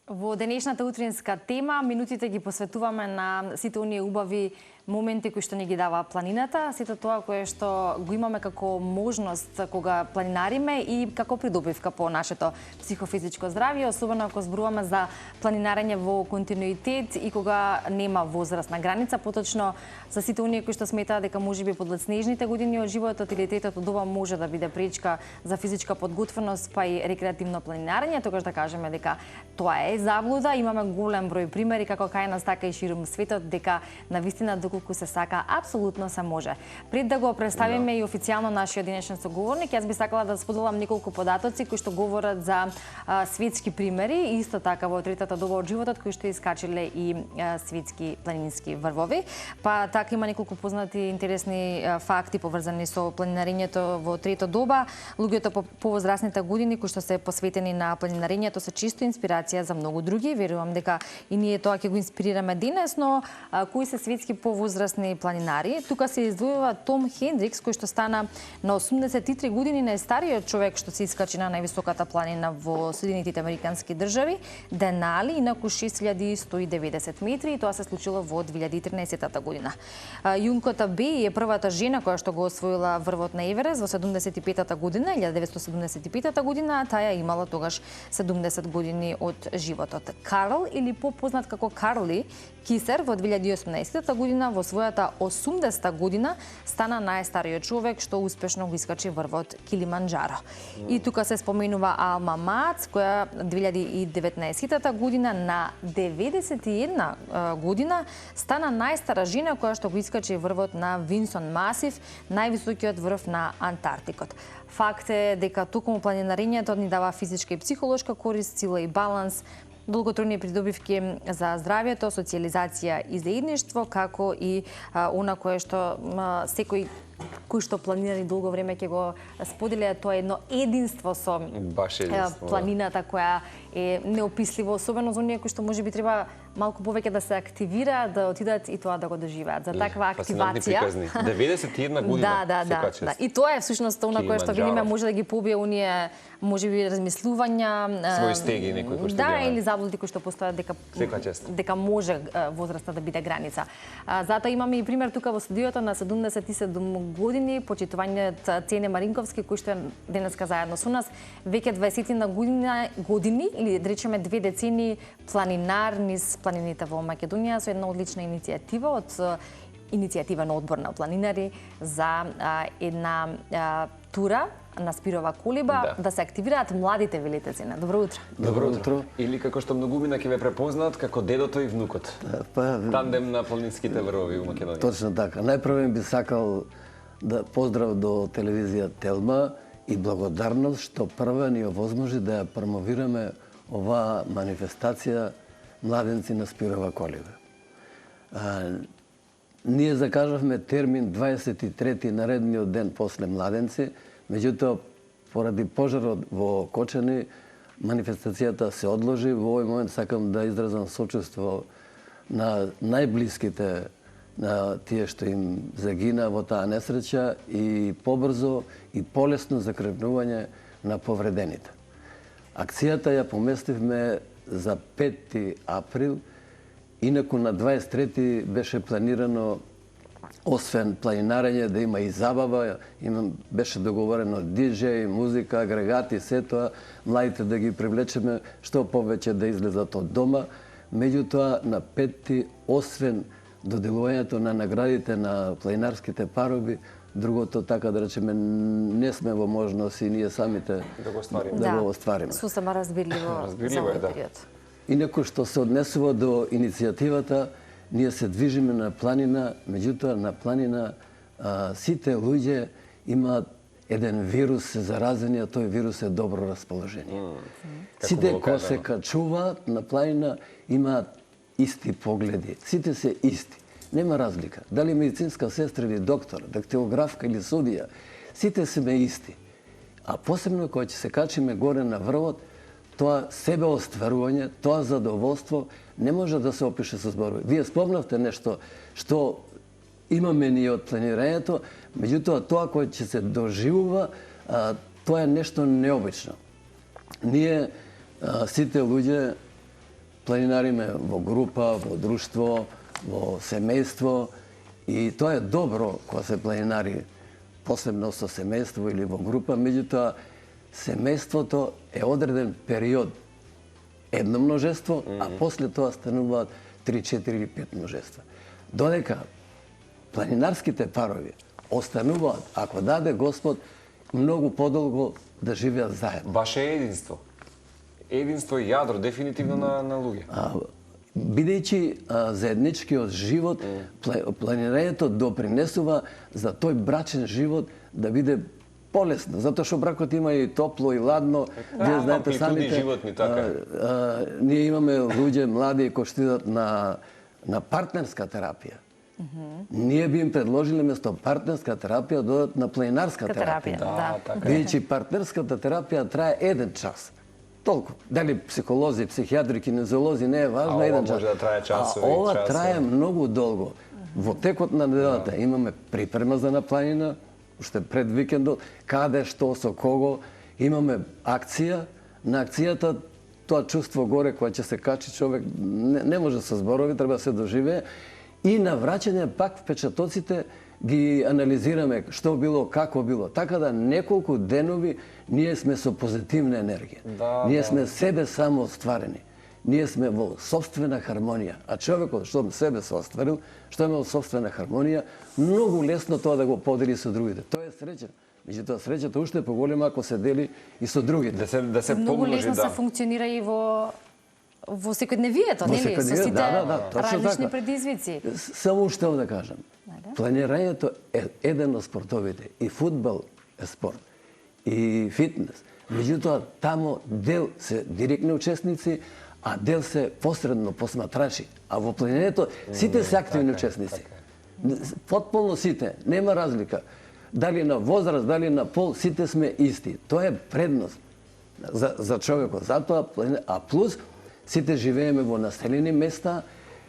Во денешната утринска тема, минутите ги посветуваме на сите оние убави моменти кои што ни ги дава планината, сето тоа кое што го имаме како можност кога планинариме и како придобивка по нашето психофизичко здравје, особено ако зборуваме за планинарење во континуитет и кога нема возрастна граница, поточно за сите оние кои што сметаат дека можеби подлед снежните години од животот или тетот од ова може да биде пречка за физичка подготвеност па и рекреативно планинарење, тогаш да кажеме дека тоа е заблуда. Имаме голем број примери како кај нас така и ширум светот дека навистина доколку се сака апсолутно се може. Пред да го представиме и официјално нашиот денешен соговорник, јас би сакала да споделам неколку податоци кои што говорат за светски примери и исто така во третата доба од животот кои што искачиле и светски планински врвови. Па така има неколку познати интересни факти поврзани со планинарењето во трета доба. Луѓето по повозрастните години кои што се посветени на планинарењето се чисто инспирација за многу други. Верувам дека и ние тоа ќе го инспирираме денес, но кои се светски повозрастни планинари? Тука се издвојува Том Хендрикс, кој што стана на 83 години најстариот човек што се искачи на највисоката планина во Соединетите Американски држави, Денали, инаку 6190 метри, и тоа се случило во 2013 година. Јункота Беј е првата жена која што го освоила врвот на Еверест во 75 година, 1975 година, таа имала тогаш 70 години од животот. Карл, или попознат како Карли Кисер, во 2018 година, во својата 80 година, стана најстариот човек што успешно го искачи врвот Килиманџаро. И тука се споменува Алма Мац, која 2019 година на 91 година стана најстара жена која што го искачи врвот на Винсон Масив, највисокиот врв на Антарктикот. Факт е дека токму планинарењето ни дава физичка и психолошка корист, сила и баланс, долготројни придобивки за здравјето, социјализација и заедништво, како и она кое што секој кој што планира и долго време ќе го споделя, тоа е едно единство со планината која е неописливо, особено за оние кои што можеби треба малку повеќе да се активираат, да отидат и тоа да го доживеат. За таква активација. 91 година. Да. И тоа е всушност она кое што видиме може да ги побие оние можеби размислувања, свои стеги некои кои што да, или заблуди кои што постојат дека може возраста да биде граница. Затоа имаме и пример тука во студиото на 77 години почитуваниот Цене Маринковски, кој што е денеска заедно со нас, веќе 20 на години или да речеме 2 децени планинар низ планините во Македонија со една одлична иницијатива од иницијативен одбор на планинари за една тура на Спирова колиба, да се активираат младите, велите Цене. Добро утро. Добро утро. Или како што многумина ќе ве препознаат како дедото и внукот. Тандем на планинските врвови во Македонија. Точно така. Најпрво би сакал да поздрав до телевизија Телма и благодарност што прва ни овозможи да ја промовираме оваа манифестација младенци на Спирова колиба. Ние закажавме термин 23 наредниот ден после младенци, меѓутоа поради пожарот во Кочани манифестацијата се одложи. Во овој момент сакам да изразам сочувство на најблиските на тие што им загина во таа несреќа и побрзо и полесно закрепнување на повредените. Акцијата ја поместивме за 5 април, инаку на 23 беше планирано освен планинарење да има и забава, беше договорено диџеј, музика, агрегати, се тоа, младите да ги привлечеме што повеќе да излезат од дома. Меѓутоа на 5 освен доделувањето на наградите на планинарските пароби, другото, така да речеме, не сме во можност и ние самите да го оствариме. Сосема разбирливо за овој период. Инаку што се однесува до иницијативата, ние се движиме на планина, меѓутоа на планина сите луѓе имаат еден вирус се заразени, а тој вирус е добро расположение. Сите кои се качуваат на планина имаат исти погледи. Сите се исти. Нема разлика. Дали медицинска сестра или доктор, дактилографка или судија, сите сме исти. А посебно кога ќе се качиме горе на врвот, тоа себеостварување, тоа задоволство не може да се опише со зборови. Вие спомнавте нешто што имаме ние од планирањето, меѓутоа тоа кое ќе се доживува, тоа е нешто необично. Ние сите луѓе планинариме во група, во друштво, во семејство и тоа е добро кога се планинари посебно со семејство или во група, меѓутоа семејството е одреден период едно множество, а после тоа стануваат 3, 4 или 5 множества. Додека планинарските парови остануваат, ако даде Господ, многу подолго да живеат заедно. Баш е единство. Единство и јадро дефинитивно на луѓе. Бидејќи заедничкиот живот, планирањето допринесува за тој брачен живот да биде полесно, затоа што бракот има и топло и ладно. Вие знаете самите, животни, така. ние имаме луѓе млади кои што идат на партнерска терапија. Ние би им предложиле место партнерска терапија да одат на планинарска терапија. Бидејќи партнерската терапија трае 1 час. Толку. Дали психолози, психијатри, кинезолози, не е важно, 1 час. Може да трае часови. А ова трае многу долго. Во текот на неделата имаме припрема за на планина, уште пред викендот, каде, што, со кого. Имаме акција. На акцијата тоа чувство горе кога ќе се качи човек не може со зборови, треба да се доживее. И на враќање пак впечатоците ги анализираме што било, како било. Така да неколку денови ние сме со позитивна енергија. Ние сме себе само остварени. Ние сме во собствена хармонија. А човекот што себе се остварил, што има собствена хармонија, многу лесно тоа да го подели со другите. Тоа е среќа. Меѓутоа среќата уште поголема ако се дели и со другите. Да се многу помножи, лесно се функционира и во секојдневието, нели? Со сите различни предизвици. Само уште да кажам. Планирањето е еден од спортовите. И фудбал е спорт. И фитнес. Меѓутоа, тамо дел се директни учесници, а дел се посредно посматрачи. А во планинарењето сите се активни учесници. Потполно сите, нема разлика. Дали на возраст, дали на пол, сите сме исти. Тоа е предност за човекот. Затоа, а плюс, сите живееме во населени места,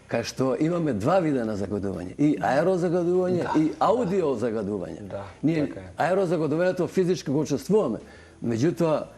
кај што имаме два вида на загадување. И аерозагадување, и аудиозагадување. Ние аерозагадувањето физички го чувствуваме. Меѓутоа,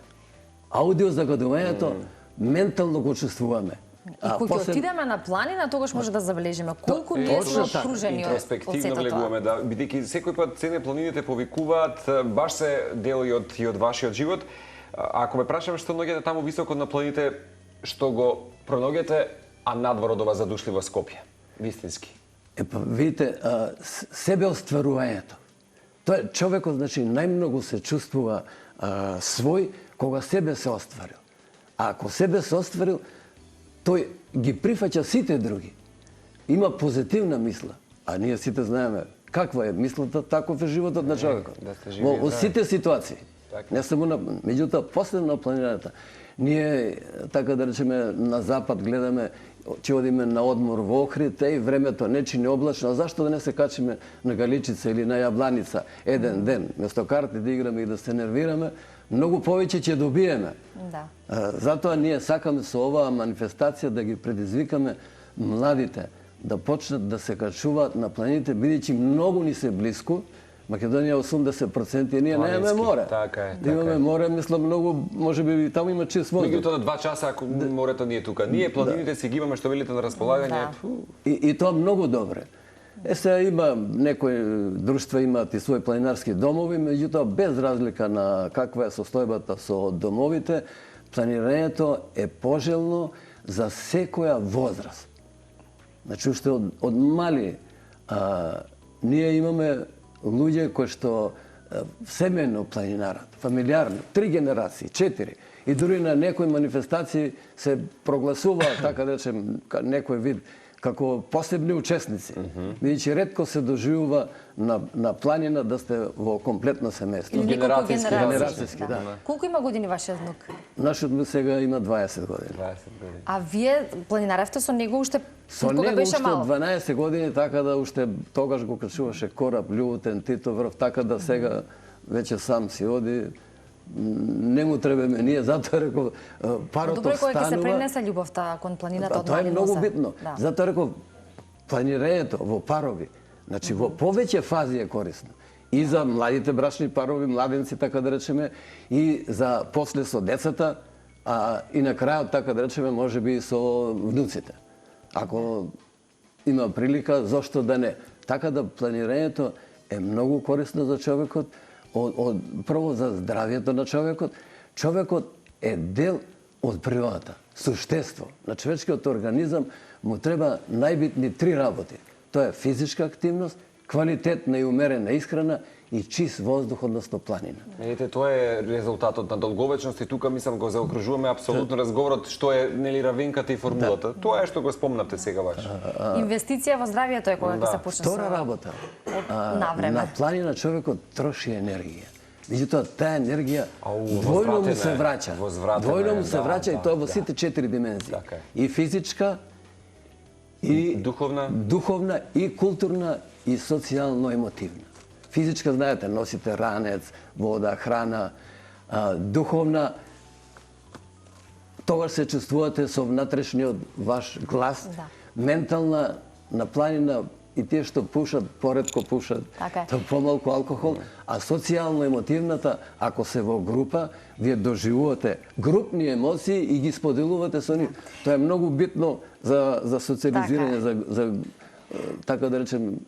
аудиозагадувањето ментално го чувствуваме. И кога отидеме на планина, тогаш може да забележиме колку ние сме окружени од перспективно влегуваме, да, бидејќи секој пат цене планините повикуваат, баш се дел и од вашиот живот. Ако ме прашаме што ноѓете таму високо на планините, што го пронаѓате, а надвор од ова задушлива Скопје, вистински? Епа, видите, себеостварувањето. Тоа човекот, значи, најмногу се чувствува свој кога себе се остварил. А ако себе се остварил, тој ги прифаќа сите други. Има позитивна мисла, а ние сите знаеме каква е мислата, таков е животот на човекот. Во сите ситуации. Не само на, меѓутоа последно планираната. Ние, така да речеме, на запад гледаме, ќе одиме на одмор во Охрид, и времето не чини облачно, а зашто да не се качиме на Галичица или на Јабланица еден ден, место карти да играме и да се нервираме, многу повеќе ќе добиеме. Затоа ние сакаме со оваа манифестација да ги предизвикаме младите да почнат да се качуваат на планините, бидејќи многу ни се блиску. Македонија 80%, и ние немаме море. Така е. Да имаме море, мислам, многу, можеби таму има чист воздух. Меѓутоа на 2 часа ако морето не е тука. Ние планините си ги имаме што велите на располагање. И тоа многу добре. Сега има некои друштва имаат и своји планинарски домови, меѓутоа без разлика на каква е состојбата со домовите, планирањето е пожелно за секоја возраст. Значи, уште од мали ние имаме луѓе кои што семејно планинарат, фамилиарно, 3 генерации, 4. И дури на некои манифестации се прогласуваат, така да речем, некој вид како посебни учесници. Бидејќи ретко се доживува на планина да сте во комплетно семејство. Генерацијски, да. Колку има години вашиот внук? Нашиот внук сега има 20 години. А вие планинаревте со него уште кога беше мал? Со него уште 12 години, така да уште тогаш го качуваше кораб Љуботен Титоврв, така да сега веќе сам си оди. Не му требаме ние, затоа реков, парото станува... Добро, кој ќе се пренесе љубовта кон планината од тоа е многу битно. Затоа реков, планирањето во парови, значи во повеќе фази е корисно. И за младите брачни парови, младенци, така да речеме, и за после со децата, и на крајот, така да речеме, може би со внуците. Ако има прилика, зошто да не? Така да планирањето е многу корисно за човекот, прво за здравието на човекот. Човекот е дел од природата, суштество. На човечкиот организам му треба најбитни 3 работи. Тоа е физичка активност, квалитетна и умерена исхрана и чист воздух, односно планина. Видите, тоа е резултатот на долговечност и тука мислам го заокружуваме апсолутно разговорот што е нели равенката и формулата. Тоа е што го спомнавте сега баш. Инвестиција во здравието е кога ќе се почне. Втора работа. На планина човекот троши енергија. Меѓутоа, таа енергија двојно му се враќа. Двојно му се враќа и тоа во сите 4 димензии. И физичка, и духовна, и културна, и социјално-емотивна. Физичка, знаете, носите ранец, вода, храна, духовна, тогаш се чувствувате со внатрешниот ваш глас, ментална, на планина, и тие што пушат, поретко пушат, помалку алкохол, а социјално-емотивната, ако се во група, вие доживувате групни емоции и ги споделувате со нив. Тоа е многу битно за социализирање, за така да речем,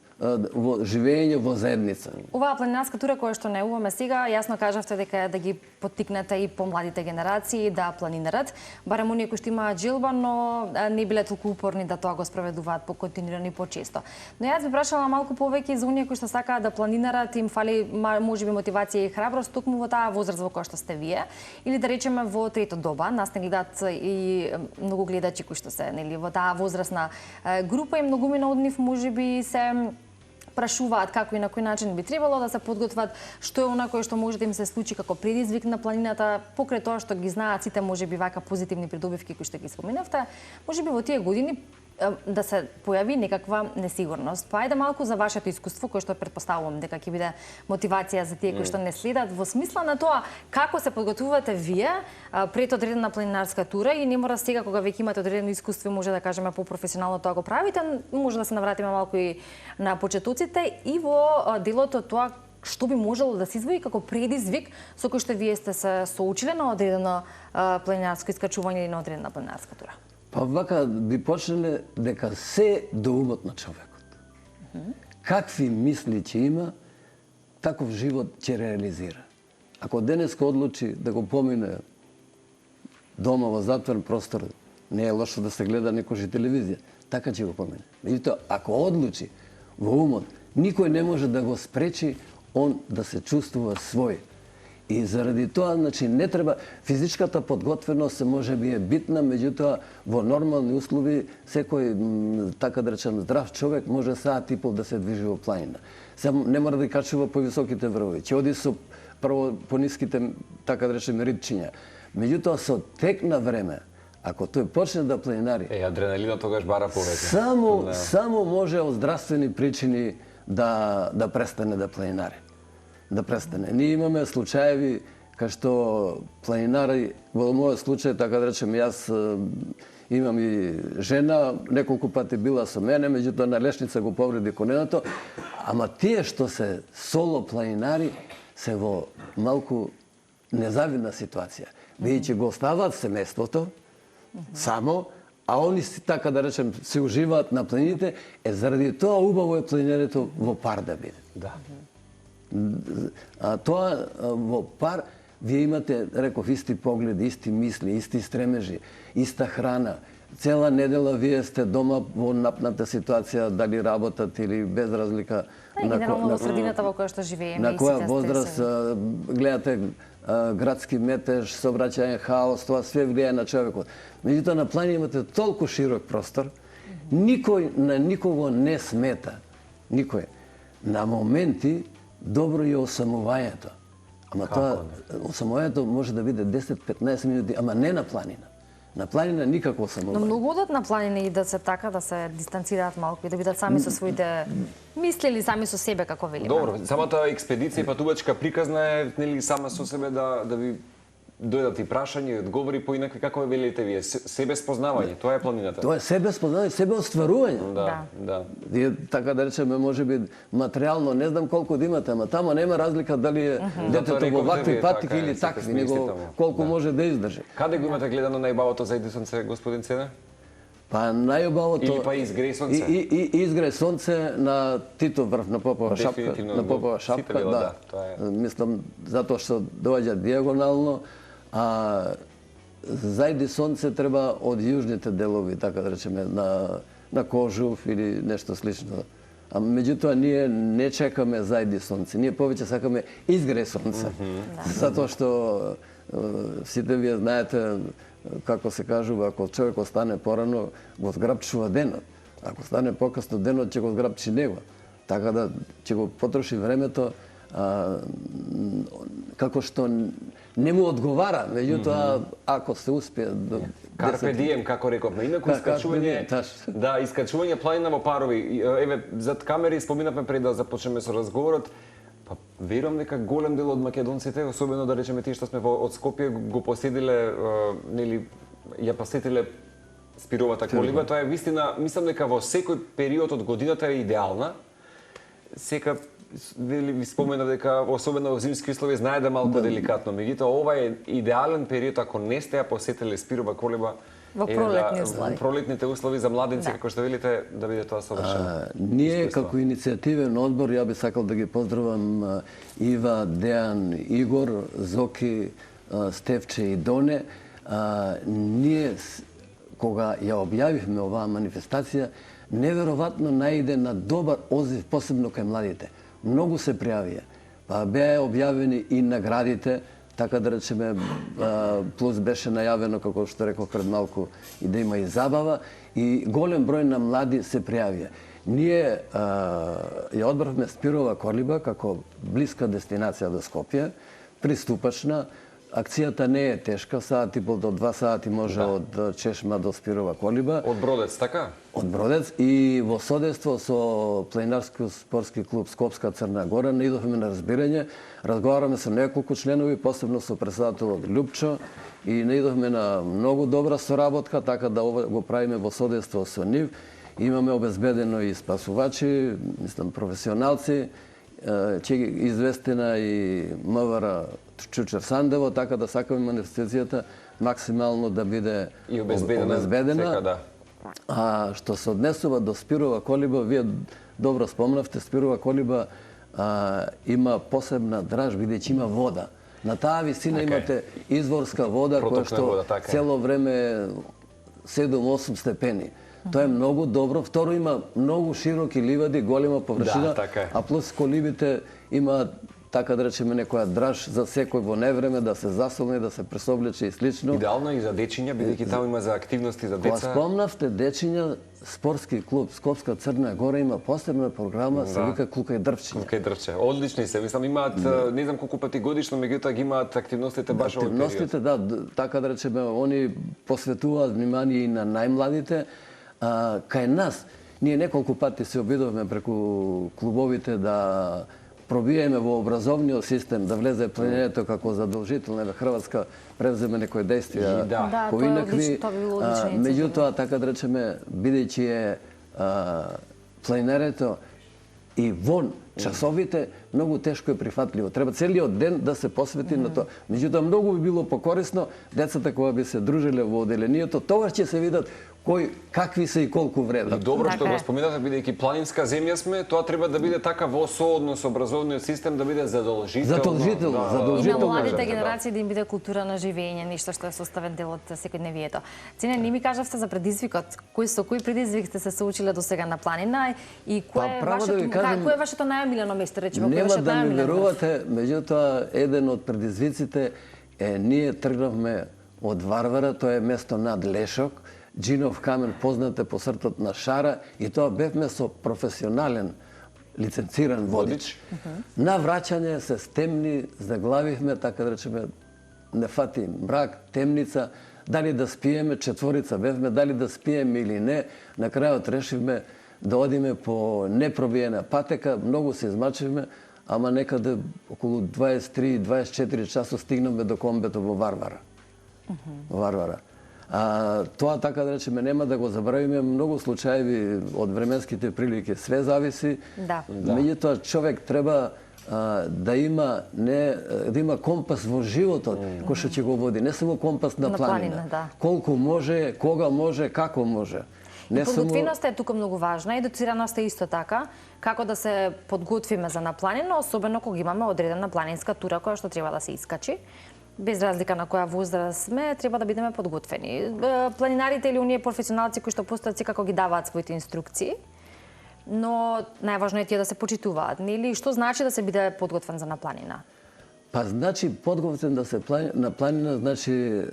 живење во заедница. Оваа планинарска тура која што најуваме сега, јасно кажавте дека да ги поттикнете и помладите генерации да планинарат, барем оние кои што имаат желба, но не биле толку упорни да тоа го спроведуваат по континуирано и почесто. Но јас би прашала малку повеќе за оние кои што сакаат да планинарат, им фали можеби мотивација и храброст токму во таа возраст во која што сте вие, или да речеме во трето доба, нас не гледаат и многу гледачи кои што се нели во таа возрастна група и многумина од нив можеби се прашуваат како и на кој начин би требало да се подготват, што е она кое што може да им се случи како предизвик на планината, покрај тоа што ги знаат сите можеби вака позитивни придобивки кои што ги споменавте, можеби во тие години да се појави некаква несигурност. Па ајде малку за вашето искуство, кое што претпоставувам дека ќе биде мотивација за тие кои што не следат, во смисла на тоа како се подготвувате вие пред одредена планинарска тура и не мора сега кога веќе имате одредено искуство, може да кажеме по-професионално тоа го правите, може да се навратиме малку и на почетоците и во делото тоа што би можело да се извои како предизвик со кој што вие сте се соочиле на одредено планинарско искачување или на одредена планинарска тура. Па вака би почнеле дека се до умот на човекот. Какви мисли ќе има, таков живот ќе реализира. Ако денеска одлучи да го помине дома во затворен простор, не е лошо да се гледа некојаш телевизија, така ќе го помине. Меѓутоа, ако одлучи во умот, никој не може да го спречи он да се чувствува свој. И заради тоа, значи, не треба физичката подготвеност се може би е битна, меѓутоа во нормални услови секој, така да речем, здрав човек може саат и пол да се движи во планина. Само не мора да качува по високите врвови, ќе оди со прво по ниските, така да речем, ридчиња. Меѓутоа со тек на време, ако тој почне да планинари, адреналинот тогаш бара повеќе. Само може од здравствени причини да престане да планинари. Да престане. Ние имаме случаеви кај што планинари, во мојот случај, така да речем, јас имам и жена, неколку пати била со мене, меѓутоа на лешница го повреди коленото, ама тие што се соло планинари се во малку незавидна ситуација. Бидејќи го оставаат семејството само, а они си, така да речем, се уживаат на планините, заради тоа убаво е планинарето во пар да биде. Да. Тоа во пар вие имате, реков, исти погледи, исти мисли, исти стремежи, иста храна. Цела недела вие сте дома во напната ситуација, дали работат или без разлика на средината во која што живееме. На која возраст гледате градски метеж, сообраќајен хаос, тоа све влијае на човекот. Меѓутоа на планина имате толку широк простор, никој на никого не смета. Никој. На моменти добро е осамувањето. Ама тоа осамувањето може да биде 10-15 минути, ама не на планина. На планина никако осамување. Но многу одат на планина и да се така, да се дистанцираат малку и да бидат сами со своите мисли или сами со себе, како велиме. Добро, самата експедиција и патувачка приказна е нели сама со себе да ви дојдат и прашања и одговори поинакви, како велите вие, себе спознавање, тоа е планината. Тоа е себе спознавање, себе остварување. Да. Вие, така да речеме, можеби материјално, не знам колку да имате, ама тамо нема разлика дали е детето во вакви патики или такви, него колку може да издржи. Каде го имате гледано најбавото за Иди сонце, господин Цена? Па најубавото... Или па Изгреј сонце? Изгреј сонце на Титов врв, на Попова шапка. Дефинитивно, На Попова шапка, сите да. тоа е. Мислам, затоа што доаѓа диагонално, а зајди сонце треба од јужните делови, така да речеме, на Кожув или нешто слично. А меѓутоа ние не чекаме зајди сонце, ние повеќе сакаме изгреј сонце. Затоа што сите вие знаете, како се кажува, ако човек остане порано, го зграпчува денот. Ако стане покасно денот, ќе го зграпчи него. Така да ќе го потроши времето, како што не му одговара, меѓутоа ако се успее до Карпе дием, како рековме. Инаку искачување, да, искачување планина во парови. Еве, зад камери споминавме пред да започнеме со разговорот. Па верувам дека голем дел од македонците, особено да речеме тие што сме од Скопје, го посетиле, нели, ја посетиле спировата колиба. Тоа е вистина, мислам дека во секој период од годината е идеална. Сека ви споменав дека особено во зимски услови знае да малку деликатно. Меѓутоа ова е идеален период ако не сте ја посетиле спирова колиба. Во пролетни услови. Во пролетните услови за младенци, како што велите, да биде тоа совршено. Ние како иницијативен одбор, ја би сакал да ги поздравам Ива, Дејан, Игор, Зоки, Стевче и Доне. Ние, кога ја објавивме оваа манифестација, неверојатно најде на добар одзив, посебно кај младите. Многу се пријавија. Па беа објавени и наградите, така да речеме, плюс беше најавено, како што реков пред малку, и да има и забава, и голем број на млади се пријавија. Ние ја одбравме спирова колиба како блиска дестинација до Скопје, приступачна. Акцијата не е тешка, саат и пол до 2 сати може од Чешма до спирова колиба. Од Бродец, така? Од Бродец и во содейство со планинарски спортски клуб Скопска Црна Гора наидовме на разбирање, разговараме со неколку членови, посебно со претседателот Лјупчо, и наидовме на многу добра соработка, така да ова го правиме во содейство со нив. Имаме обезбедено и спасувачи, мислам професионалци, ќе ги известена и МВР Чучер Сандево, така да сакаме манифестацијата максимално да биде и обезбедена. Сека, да. А што се однесува до спирова колиба, вие добро спомнавте, спирова колиба има посебна драж, бидејќи има вода. На таа висина имате изворска вода, која што цело време 7-8 степени. Тоа е многу добро. Второ, има многу широки ливади, голема површина, а плюс колибите има, така да речеме, некоја драж за секој во невреме да се засолне, да се пресоблече и слично. Идеално и за дечиња, бидејќи таму има за активности за деца. Кога спомнавте дечиња, спортски клуб Скопска Црна Гора има посебна програма, се вика Клука и дрвчиња. Клука и дрвче. Одлични се, мислам, имаат не знам колку пати годишно, меѓутоа ги имаат активностите баш овој период. Активностите, да, така да речеме, они посветуваат внимание и на најмладите. Кај нас, ние неколку пати се обидовме преку клубовите да пробиеме во образовниот систем, да влезе планирањето како задолжително, да Хрватска превземе некои действија поинакви. Меѓутоа, така да речеме, бидејќи е планирањето и вон часовите, многу тешко е прифатливо. Треба целиот ден да се посвети на тоа. Меѓутоа, многу би било покорисно децата кога би се дружиле во оделението, тогаш ќе се видат какви се и колку вредат. И добро што го споменате, бидејќи планинска земја сме, тоа треба да биде така во сооднос со образовниот систем, да биде задолжително. И на младите генерации да им биде култура на живење, нешто што е составен дел од секојдневието. Цене, не ми кажавте за предизвикот. Кој предизвик сте се соучиле до сега на планина и кој е вашето најомилено место, речеме, кој е вашето најомилено? Нема да ми верувате, меѓутоа еден од предизвиците е ние тргнавме од Варвара, тоа е место над Лешок, Джинов камен, познате по сртот на Шара, и тоа бевме со професионален лиценциран водич. На враќање се стемни, заглавивме, така да речеме, не фати мрак, темница, дали да спиеме, четворица бевме, дали да спиеме или не, на крајот решивме да одиме по непробиена патека, многу се измачивме, ама некаде околу 23-24 часот стигнаме до комбето во Варвара. Варвара. Тоа, така да речеме, нема да го забравиме, многу случаеви од временските прилики, све зависи. Да. Меѓутоа човек треба да има компас во животот кој што ќе го води, не само компас на планина. Да. Колку може, кога може, како може. И подготвеноста е тука многу важна, едуцираноста е исто така, како да се подготвиме за на планина, особено кога имаме одредена планинска тура која што треба да се искачи. Без разлика на која возраст сме, треба да бидеме подготвени. Планинарите или оние професионалци кои што постојат секако ги даваат своите инструкции, но најважно е тие да се почитуваат, нели? Што значи да се биде подготвен за на планина? Па значи подготвен да се на планина, значи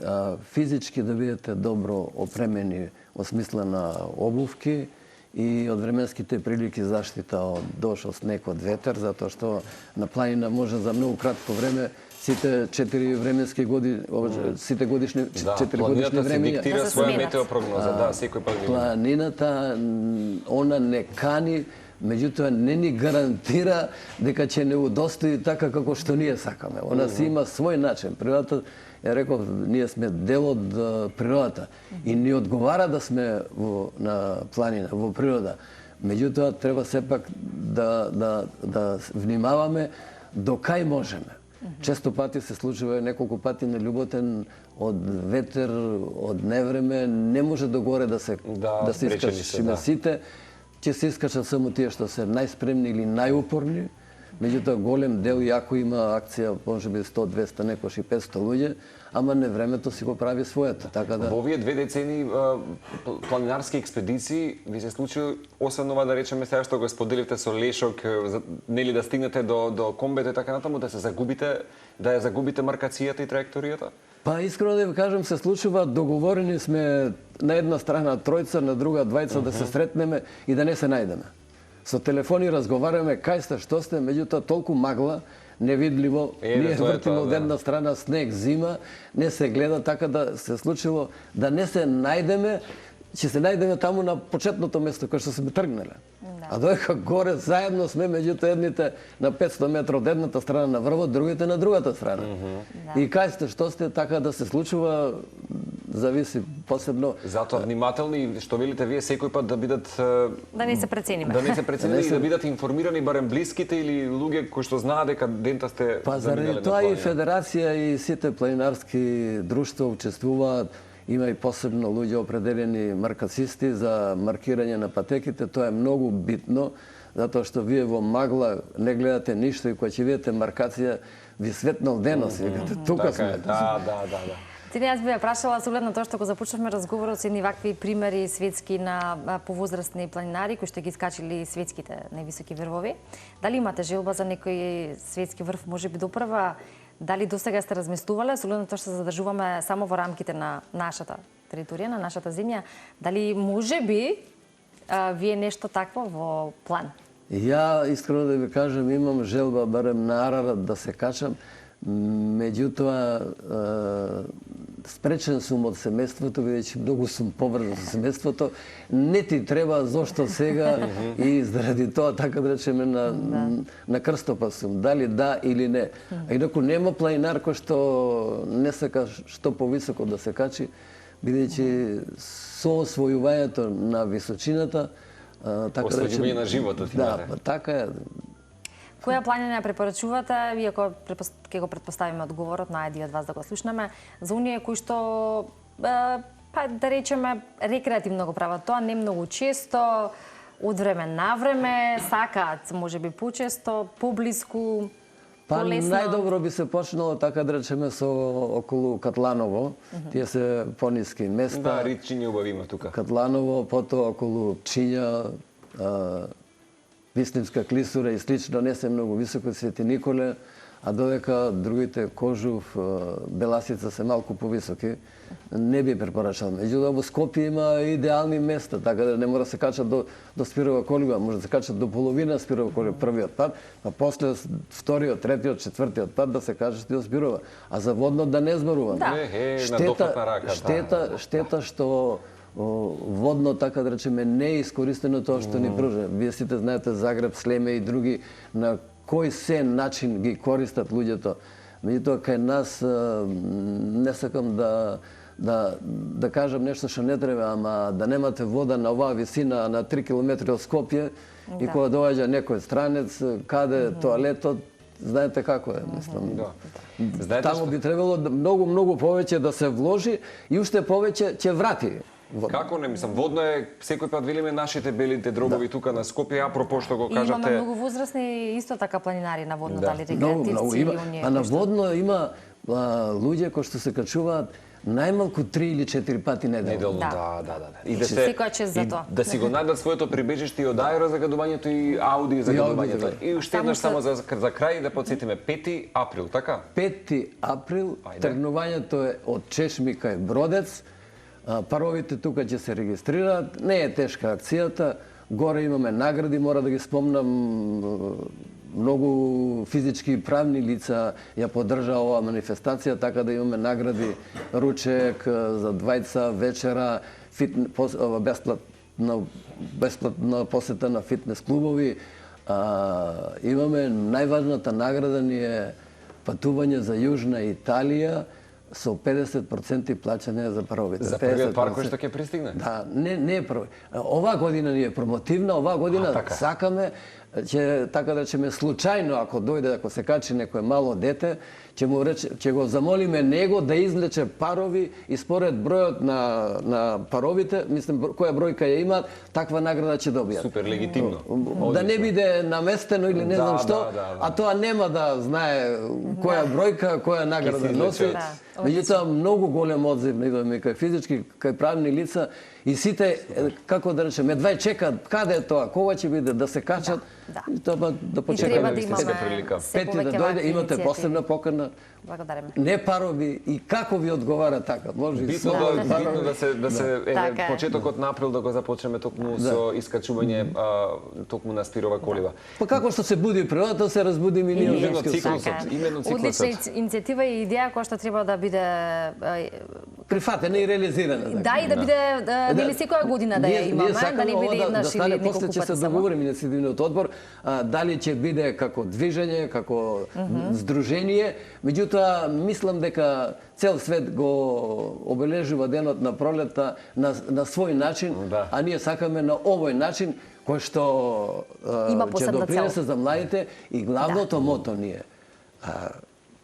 физички да бидете добро опремени во смисла на обувки и од временските прилики заштита од дош, од снег, од ветер, затоа што на планина може за многу кратко време сите 4 временски години, сите годишни 4 годишни времења. Планината си диктира своја метеопрогноза, да, секој пат. Планината она не кани, меѓутоа не ни гарантира дека ќе не удостои така како што ние сакаме. Она си има свој начин. Природата, ја реков, ние сме дел од природата и ни одговара да сме на планина, во природа. Меѓутоа треба сепак да внимаваме до кај можеме. Често пати се случува, неколку пати на љуботен од ветер, од невреме, не може догоре да се искачиме сите. Ќе се искачат само тие што се најспремни или најупорни. Меѓутоа голем дел, иако има акција, можеби 100, 200, некош и 500 луѓе, ама не времето си го прави своето. Така да... Во овие 2 децени планинарски експедиции ви се случи, освен ова да речеме сега што го споделивте со Лешок, нели да стигнете до комбето и така натаму, да ја загубите маркацијата и траекторијата? Па искрено да ви кажам, се случува, договорени сме на една страна тројца, на друга двајца да се сретнеме и да не се најдеме. Со телефони разговараме, кај сте, што сте, меѓутоа толку магла, невидливо, ние вртиме од една страна снег, зима, не се гледа, така да се случило да не се најдеме, ќе се најдеме таму на почетното место кое што сме тргнале. А доека горе заедно сме, меѓутоа едните на 500 метра од едната страна на врвот, другите на другата страна. И кај сте, што сте, така да се случува, зависи посебно. Затоа внимателни, што велите вие, секој пат да бидат... Да не се прецениме. Да не се прецениме и да бидат информирани барем блиските или луѓе кои што знаат дека дента сте... Па заради тоа и Федерација и сите планинарски друштва учествуваат. Има и посебно луѓе определени маркацисти за маркирање на патеките. Тоа е многу битно, затоа што вие во магла не гледате ништо и кога ќе видите маркација, ви светнал денос, викате, тука сме. Да. Ти јас би ја прашала со оглед на тоа што го започнавме разговорот со едни вакви примери светски на повозрастни планинари кои што ги искачили светските највисоки врвови. Дали имате желба за некој светски врв, можеби допрва? Дали досега сте разместувале, со оглед на тоа што се задржуваме само во рамките на нашата територија, на нашата земја, дали можеби вие нешто такво во план? Ја, искрено да ви кажам, имам желба барем на Арарат да се качам, меѓутоа спречен сум од семејството, бидејќи многу сум поврзан со семејството. Не ти треба, зошто сега и заради тоа, така да речеме, на крстопа сум, дали да или не. А инаку нема планинар кој што не сака што повисоко да се качи, бидејќи со освојувањето на височината, така да речеме, освојување на животот имате. Да, така е. Која планина ја препорачувате, иако ќе го претпоставиме одговорот на еден од вас да го слушнеме, за оние кои што, па да речеме, рекреативно го прават тоа, не многу често, од време на време, сакаат можеби почесто, поблиску, полесно? Па најдобро би се почнало, така да речеме, со околу Катланово, тие се пониски места. Да, Ричиња убави има тука. Катланово, потоа околу Пчиња, Вислимска клисура и слично, не се многу високо, Свети Николе, а додека другите Кожув, Беласица се малку повисоки, не би препорачал. Меѓутоа во Скопје има идеални места, така да не мора да се качат до Спирова колиба, може да се качат до половина Спирова колиба, првиот пат, а после вториот, третиот, четвртиот пат да се качат до Спирова. А за водно да не зборувам. Да. Штета што водно, така да речеме, не е искористено тоа што ни пружа. Вие сите знаете Загреб, Слеме и други на кој се начин ги користат луѓето. Меѓутоа, кај нас не сакам да кажам нешто што не треба, ама да немате вода на оваа висина на 3 километри од Скопје и кога доаѓа некој странец, каде тоалетот, знаете како е, мислам. Таму би требало многу повеќе да се вложи и уште повеќе ќе врати. Како не, мислам, водно е, секој пат велиме нашите белите дробови тука на Скопје, апропо што го кажате. Имаме многу возрастни исто така планинari на водно, дали рекреативци или оние. А на водно има луѓе кои што се качуваат најмалку 3 или 4 пати неделно. Да. И секоја чест за тоа. Да си го најдат своето прибежиште и од аерозагадувањето и ауди загадувањето. И уште еднаш само за крај да подсетиме 5 април, така? 5 април тргнувањето е од Чешми кај Бродец. Паровите тука ќе се регистрираат. Не е тешка акцијата. Горе имаме награди, мора да ги спомнам. Многу физички и правни лица ја поддржа оваа манифестација, така да имаме награди, ручек за двајца вечера, бесплатна посета на фитнес клубови. Имаме најважната награда ни е патување за Јужна Италија со 50% плаќање за паровите. За првиот пар кој што ќе пристигне? Да, не е први. Оваа година ни е промотивна, оваа година сакаме така да речеме случајно, ако дојде, ако се качи некој мало дете, ќе го замолиме него да извлече парови и според бројот на паровите, мислам која бројка ја имаат, таква награда ќе добијат. Супер легитимно. Да не биде наместено или не знам што, а тоа нема да знае која бројка, која награда носи. Меѓутоа многу голем одзив идеме кај физички, кај правни лица и сите, како да речеме, едва чекаат каде е тоа, кога ќе биде да се качат, и тоа да почекаме истинска прилика. Пети да дојде, имате посебна покана. Благодариме. Не парови и како ви одговара така. Може битно да се почетокот на април да го започнеме токму со искачување токму на Спирова колива. Па како што се буди природата, се разбуди и ние именно циклусот. Одлична иницијатива и идеја која што треба да биде прифатена и реализирана. Да, и да биде нели секоја година да ја имаме, да не биде еднаш или неколку пати само. После ќе се договориме иницијативниот одбор дали ќе биде како движење, како здружение. Меѓутоа, мислам дека цел свет го обележува денот на пролетта на свој начин, а ние сакаме на овој начин кој што ќе допринесе за младите и главното мото ни е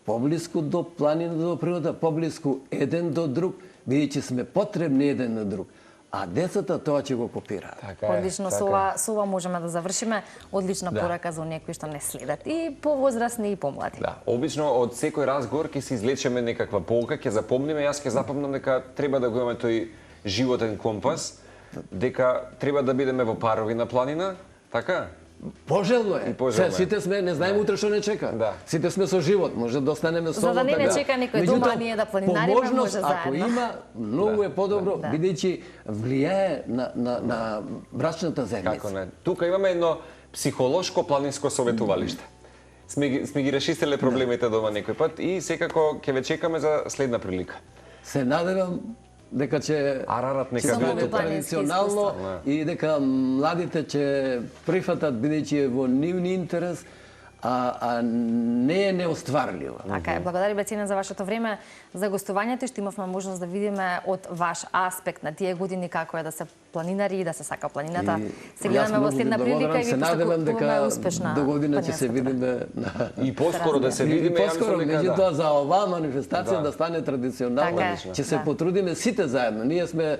поблиску до планината, до природата, поблиску еден до друг, бидејќи сме потребни еден на друг. А децата тоа ќе го копираат. Одлично, со ова можеме да завршиме. Одлична порака за оние кои што не следат. И повозрастни и помлади. Да, обично од секој разговор ќе се извлечеме некаква полка, ќе запомниме, јас ќе запомнам дека треба да го имаме тој животен компас, дека треба да бидеме во парови на планина, така? Пожелно е. Сите сме, не знаеме утре што не чека. Сите сме со живот, може да останеме со за да не чека некој дома, ние да планинариме, може заедно. Ако има, многу е подобро, бидејќи влијае на брачната заедница. Како не? Тука имаме едно психолошко планинско советувалиште. Сме ги решистеле проблемите дома некој пат и секако ќе ве чекаме за следна прилика. Се надевам дека ќе биде традиционално и дека младите ќе прифатат бидејќи е во нивни интерес, а не е неостварливо. Така е. Благодариме цена за вашето време, за гостувањето, што имавме можност да видиме од ваш аспект на тие години како е да се планинари и да се сака планината. Се гледаме во следна прилика и ви пожелуваме успешна до година ќе се видиме и поскоро да се видиме. Поскоро, меѓутоа за оваа манифестација да стане традиционална, ќе се потрудиме сите заедно. Ние сме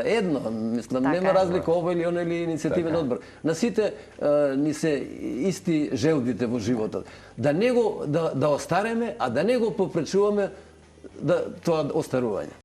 едно, мислам, нема разлика ова или она или иницијативен одбор. На сите ни се исти желбите во животот. Да не го да остареме, а да не го попречуваме тоа остарување.